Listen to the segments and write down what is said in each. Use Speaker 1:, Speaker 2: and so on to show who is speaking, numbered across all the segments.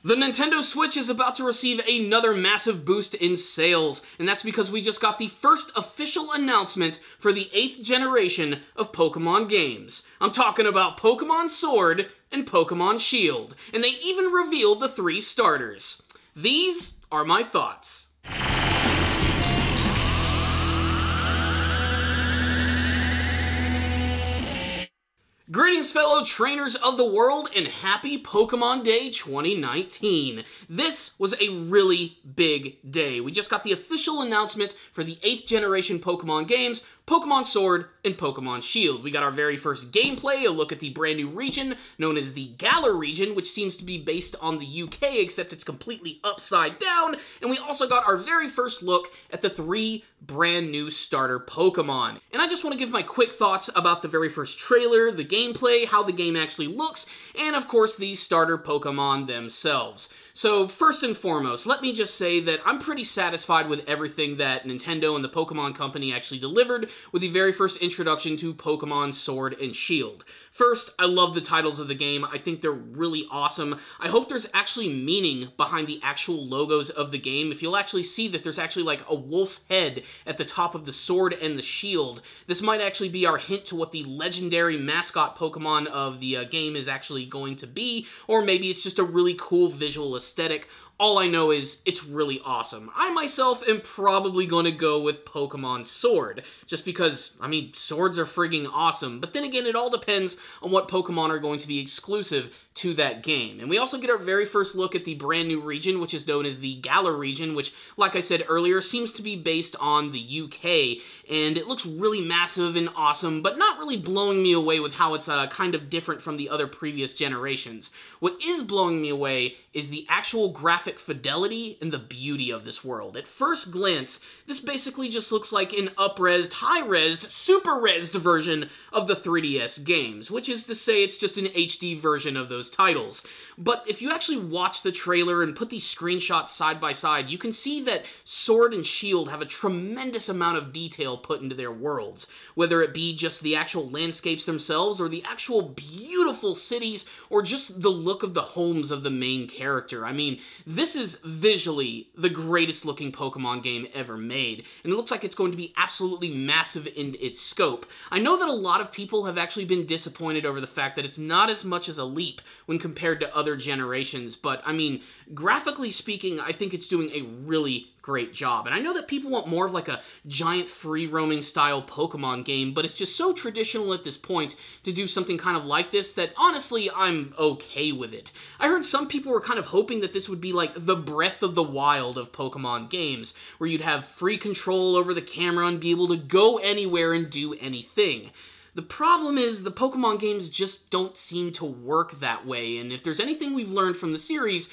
Speaker 1: The Nintendo Switch is about to receive another massive boost in sales, and that's because we just got the first official announcement for the 8th generation of Pokémon games. I'm talking about Pokémon Sword and Pokémon Shield, and they even revealed the 3 starters. These are my thoughts. Greetings, fellow trainers of the world, and happy Pokemon Day 2019. This was a really big day. We just got the official announcement for the 8th generation Pokemon games, Pokemon Sword and Pokemon Shield. We got our very first gameplay, a look at the brand new region known as the Galar region, which seems to be based on the UK, except it's completely upside down, and we also got our very first look at the 3 brand new starter Pokemon. And I just want to give my quick thoughts about the very first trailer, the gameplay, how the game actually looks, and of course the starter Pokemon themselves. So first and foremost, let me just say that I'm pretty satisfied with everything that Nintendo and the Pokemon Company actually delivered with the very first introduction to Pokemon Sword and Shield. First, I love the titles of the game. I think they're really awesome. I hope there's actually meaning behind the actual logos of the game. If you'll actually see that there's actually like a wolf's head at the top of the sword and the shield, this might actually be our hint to what the legendary mascot Pokemon of the game is actually going to be, or maybe it's just a really cool visual aesthetic. All I know is it's really awesome. I myself am probably going to go with Pokemon Sword, just because, I mean, swords are frigging awesome, but then again, it all depends on what Pokemon are going to be exclusive to that game. And we also get our very first look at the brand new region, which is known as the Galar region, which, like I said earlier, seems to be based on the UK, and it looks really massive and awesome, but not really blowing me away with how it's kind of different from the other previous generations. What is blowing me away is the actual graphic fidelity and the beauty of this world. At first glance, this basically just looks like an up-resed, high-resed, super-resed version of the 3DS games, which is to say it's just an HD version of those titles. But if you actually watch the trailer and put these screenshots side by side, you can see that Sword and Shield have a tremendous amount of detail put into their worlds, whether it be just the actual landscapes themselves, or the actual beautiful cities, or just the look of the homes of the main character. I mean, this is visually the greatest looking Pokemon game ever made, and it looks like it's going to be absolutely massive in its scope. I know that a lot of people have actually been disappointed over the fact that it's not as much as a leap when compared to other generations, but I mean, graphically speaking, I think it's doing a really great job. And I know that people want more of like a giant free-roaming style Pokemon game, but it's just so traditional at this point to do something kind of like this that honestly, I'm okay with it. I heard some people were kind of hoping that this would be like the Breath of the Wild of Pokemon games, where you'd have free control over the camera and be able to go anywhere and do anything. The problem is the Pokemon games just don't seem to work that way, and if there's anything we've learned from the series,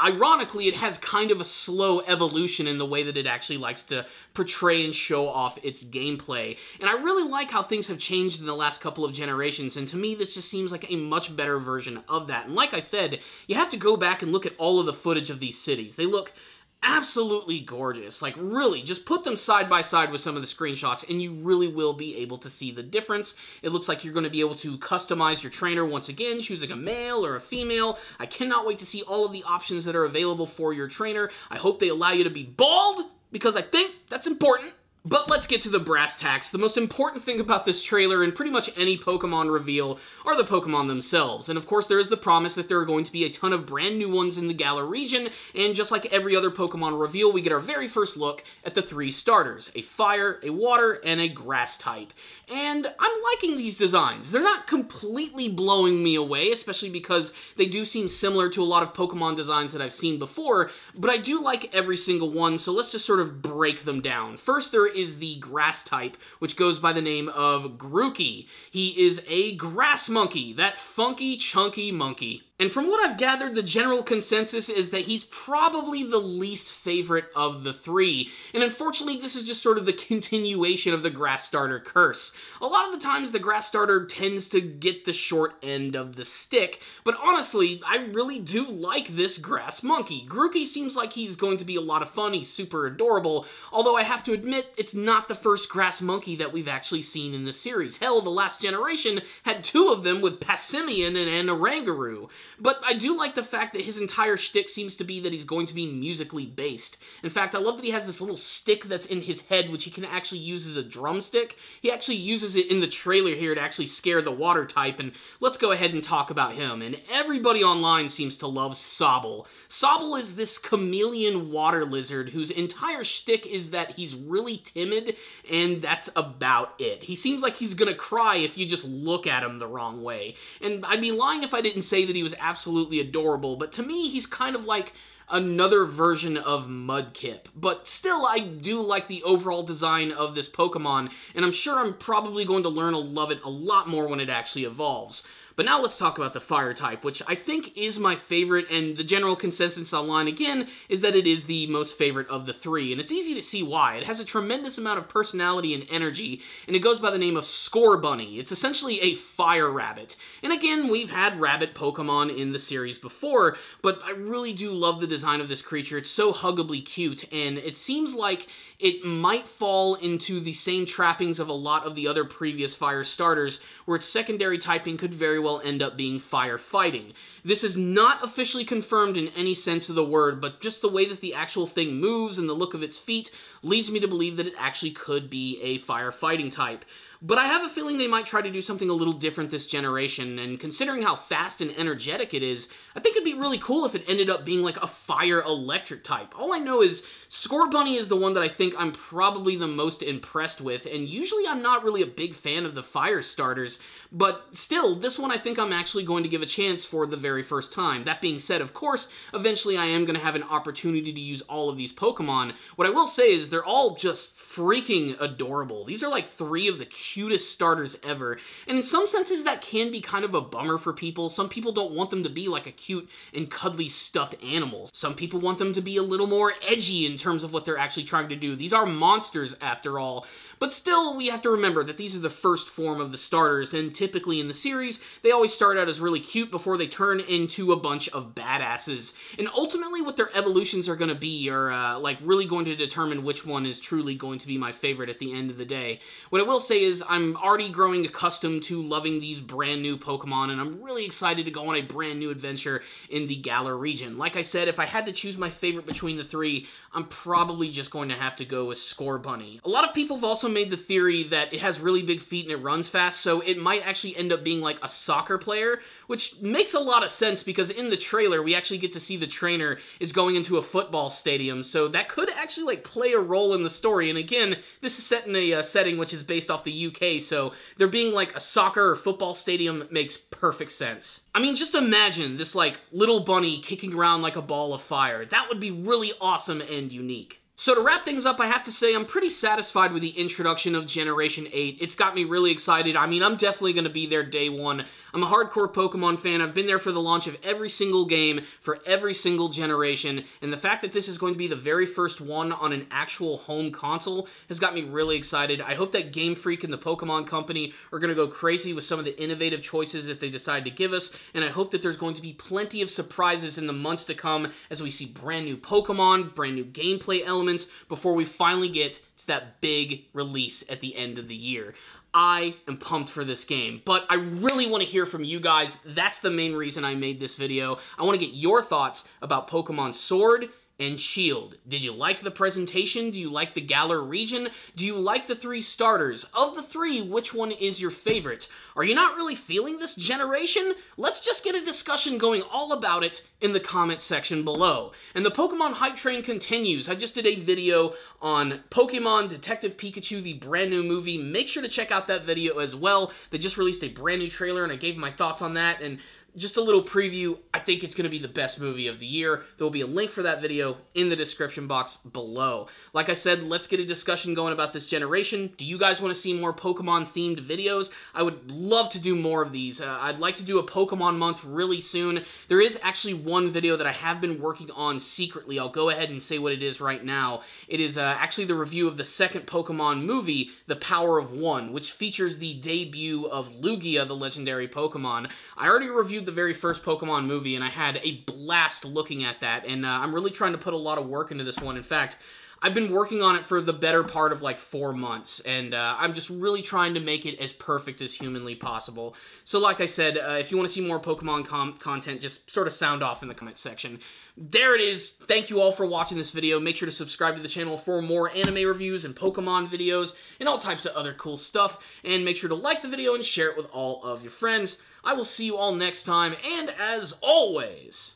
Speaker 1: ironically, it has kind of a slow evolution in the way that it actually likes to portray and show off its gameplay. And I really like how things have changed in the last couple of generations, and to me, this just seems like a much better version of that. And like I said, you have to go back and look at all of the footage of these cities. They look absolutely gorgeous. Like, really, just put them side by side with some of the screenshots and you really will be able to see the difference. It looks like you're going to be able to customize your trainer once again, choosing a male or a female. I cannot wait to see all of the options that are available for your trainer. I hope they allow you to be bald, because I think that's important. But let's get to the brass tacks. The most important thing about this trailer and pretty much any Pokemon reveal are the Pokemon themselves. And of course there is the promise that there are going to be a ton of brand new ones in the Galar region, and just like every other Pokemon reveal, we get our very first look at the 3 starters, a fire, a water, and a grass type. And I'm liking these designs. They're not completely blowing me away, especially because they do seem similar to a lot of Pokemon designs that I've seen before, but I do like every single one, so let's just sort of break them down. First, there is the grass type, which goes by the name of Grookey. He is a grass monkey, that funky, chunky monkey. And from what I've gathered, the general consensus is that he's probably the least favorite of the 3. And unfortunately, this is just sort of the continuation of the grass starter curse. A lot of the times, the grass starter tends to get the short end of the stick, but honestly, I really do like this grass monkey. Grookey seems like he's going to be a lot of fun. He's super adorable, although I have to admit, it's not the first grass monkey that we've actually seen in the series. Hell, the last generation had 2 of them with Passimian and Oranguru. but I do like the fact that his entire shtick seems to be that he's going to be musically based. In fact, I love that he has this little stick that's in his head, which he can actually use as a drumstick. He actually uses it in the trailer here to actually scare the water type, and let's go ahead and talk about him. And everybody online seems to love Sobble. Sobble is this chameleon water lizard whose entire shtick is that he's really timid, and that's about it. He seems like he's gonna cry if you just look at him the wrong way. And I'd be lying if I didn't say that he was absolutely adorable, but to me, he's kind of like another version of Mudkip. But still, I do like the overall design of this Pokemon, and I'm sure I'm probably going to learn to love it a lot more when it actually evolves. But now let's talk about the fire type, which I think is my favorite, and the general consensus online, again, is that it is the most favorite of the three, and it's easy to see why. It has a tremendous amount of personality and energy, and it goes by the name of Scorbunny. It's essentially a fire rabbit. And again, we've had rabbit Pokemon in the series before, but I really do love the design of this creature. It's so huggably cute, and it seems like it might fall into the same trappings of a lot of the other previous fire starters, where its secondary typing could very well end up being firefighting. This is not officially confirmed in any sense of the word, but just the way that the actual thing moves and the look of its feet leads me to believe that it actually could be a firefighting type. But I have a feeling they might try to do something a little different this generation, and considering how fast and energetic it is, I think it'd be really cool if it ended up being like a fire-electric type. All I know is Scorbunny is the one that I think I'm probably the most impressed with, and usually I'm not really a big fan of the fire starters, but still, this one I think I'm actually going to give a chance for the very first time. That being said, of course, eventually I am going to have an opportunity to use all of these Pokemon. What I will say is they're all just freaking adorable. These are like 3 of the cutest starters ever, and in some senses that can be kind of a bummer for people. Some people don't want them to be like a cute and cuddly stuffed animal. Some people want them to be a little more edgy in terms of what they're actually trying to do. These are monsters after all, but still we have to remember that these are the first form of the starters, and typically in the series they always start out as really cute before they turn into a bunch of badasses, and ultimately what their evolutions are going to be are like really going to determine which one is truly going to be my favorite at the end of the day. What I will say is I'm already growing accustomed to loving these brand new Pokemon, and I'm really excited to go on a brand new adventure in the Galar region. Like I said, if I had to choose my favorite between the 3, I'm probably just going to have to go with Scorbunny. A lot of people have also made the theory that it has really big feet and it runs fast, so it might actually end up being like a soccer player, which makes a lot of sense because in the trailer we actually get to see the trainer is going into a football stadium, so that could actually like play a role in the story. And again, this is set in a setting which is based off the UK, so there being like a soccer or football stadium makes perfect sense. I mean, just imagine this like little bunny kicking around like a ball of fire. That would be really awesome and unique. So to wrap things up, I have to say I'm pretty satisfied with the introduction of Generation 8. It's got me really excited. I mean, I'm definitely going to be there day one. I'm a hardcore Pokemon fan. I've been there for the launch of every single game for every single generation, and the fact that this is going to be the very first one on an actual home console has got me really excited. I hope that Game Freak and the Pokemon Company are going to go crazy with some of the innovative choices that they decide to give us, and I hope that there's going to be plenty of surprises in the months to come as we see brand new Pokemon, brand new gameplay elements, before we finally get to that big release at the end of the year. I am pumped for this game, but I really want to hear from you guys. That's the main reason I made this video. I want to get your thoughts about Pokemon Sword and Shield. Did you like the presentation? Do you like the Galar region? Do you like the 3 starters? Of the 3, which one is your favorite? Are you not really feeling this generation? Let's just get a discussion going all about it in the comment section below. And the Pokemon hype train continues. I just did a video on Pokemon Detective Pikachu, the brand new movie. Make sure to check out that video as well. They just released a brand new trailer and I gave my thoughts on that, and just a little preview. I think it's going to be the best movie of the year. There will be a link for that video in the description box below. Like I said, let's get a discussion going about this generation. Do you guys want to see more Pokemon-themed videos? I would love to do more of these. I'd like to do a Pokemon month really soon. There is actually one video that I have been working on secretly. I'll go ahead and say what it is right now. It is actually the review of the second Pokemon movie, The Power of One, which features the debut of Lugia, the legendary Pokemon. I already reviewed the very first Pokemon movie, and I had a blast looking at that, and I'm really trying to put a lot of work into this one. In fact, I've been working on it for the better part of like 4 months, and I'm just really trying to make it as perfect as humanly possible. So like I said, if you want to see more Pokemon content, just sort of sound off in the comment section. There it is. Thank you all for watching this video. Make sure to subscribe to the channel for more anime reviews and Pokemon videos and all types of other cool stuff. And make sure to like the video and share it with all of your friends. I will see you all next time, and as always,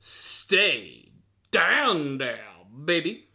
Speaker 1: stay down there, baby.